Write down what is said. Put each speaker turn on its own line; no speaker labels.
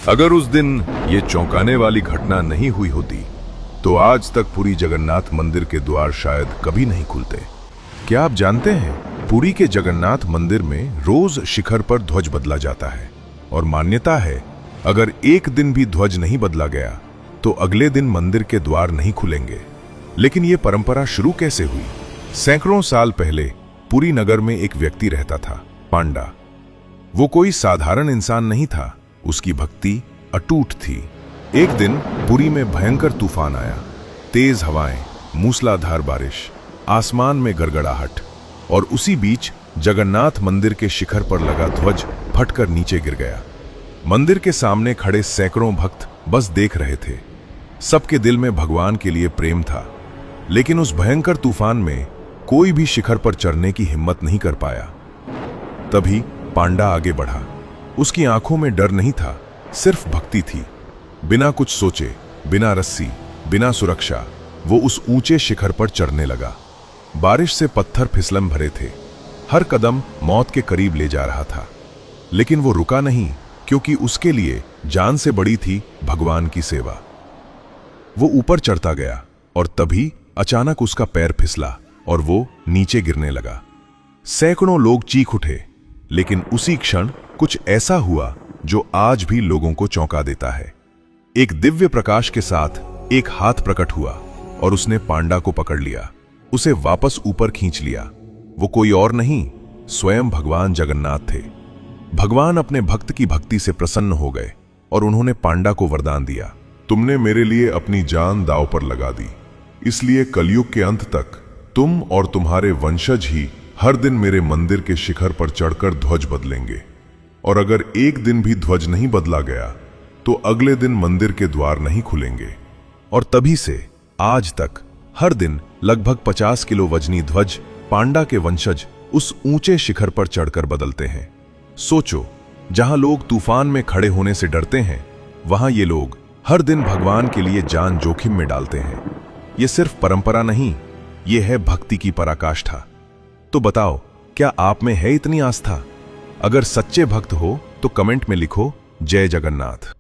अगर उस दिन ये चौंकाने वाली घटना नहीं हुई होती तो आज तक पुरी जगन्नाथ मंदिर के द्वार शायद कभी नहीं खुलते। क्या आप जानते हैं, पुरी के जगन्नाथ मंदिर में रोज शिखर पर ध्वज बदला जाता है और मान्यता है अगर एक दिन भी ध्वज नहीं बदला गया तो अगले दिन मंदिर के द्वार नहीं खुलेंगे। लेकिन ये परंपरा शुरू कैसे हुई? सैकड़ों साल पहले पुरी नगर में एक व्यक्ति रहता था, पांडा। वो कोई साधारण इंसान नहीं था, उसकी भक्ति अटूट थी। एक दिन पुरी में भयंकर तूफान आया। तेज हवाएं, मूसलाधार बारिश, आसमान में गड़गड़ाहट, और उसी बीच जगन्नाथ मंदिर के शिखर पर लगा ध्वज फटकर नीचे गिर गया। मंदिर के सामने खड़े सैकड़ों भक्त बस देख रहे थे। सबके दिल में भगवान के लिए प्रेम था, लेकिन उस भयंकर तूफान में कोई भी शिखर पर चढ़ने की हिम्मत नहीं कर पाया। तभी पांडा आगे बढ़ा। उसकी आंखों में डर नहीं था, सिर्फ भक्ति थी। बिना कुछ सोचे, बिना रस्सी, बिना सुरक्षा, वो उस ऊंचे शिखर पर चढ़ने लगा। बारिश से पत्थर फिसलन भरे थे, हर कदम मौत के करीब ले जा रहा था। लेकिन वो रुका नहीं, क्योंकि उसके लिए जान से बड़ी थी भगवान की सेवा। वो ऊपर चढ़ता गया और तभी अचानक उसका पैर फिसला और वो नीचे गिरने लगा। सैकड़ों लोग चीख उठे, लेकिन उसी क्षण कुछ ऐसा हुआ जो आज भी लोगों को चौंका देता है। एक दिव्य प्रकाश के साथ एक हाथ प्रकट हुआ और उसने पांडा को पकड़ लिया, उसे वापस ऊपर खींच लिया। वो कोई और नहीं, स्वयं भगवान जगन्नाथ थे। भगवान अपने भक्त की भक्ति से प्रसन्न हो गए और उन्होंने पांडा को वरदान दिया, तुमने मेरे लिए अपनी जान दांव पर लगा दी, इसलिए कलयुग के अंत तक तुम और तुम्हारे वंशज ही हर दिन मेरे मंदिर के शिखर पर चढ़कर ध्वज बदलेंगे। और अगर एक दिन भी ध्वज नहीं बदला गया तो अगले दिन मंदिर के द्वार नहीं खुलेंगे। और तभी से आज तक हर दिन लगभग 50 किलो वजनी ध्वज पांडा के वंशज उस ऊंचे शिखर पर चढ़कर बदलते हैं। सोचो, जहां लोग तूफान में खड़े होने से डरते हैं, वहां ये लोग हर दिन भगवान के लिए जान जोखिम में डालते हैं। ये सिर्फ परंपरा नहीं, ये है भक्ति की पराकाष्ठा। तो बताओ, क्या आप में है इतनी आस्था? अगर सच्चे भक्त हो तो कमेंट में लिखो, जय जगन्नाथ।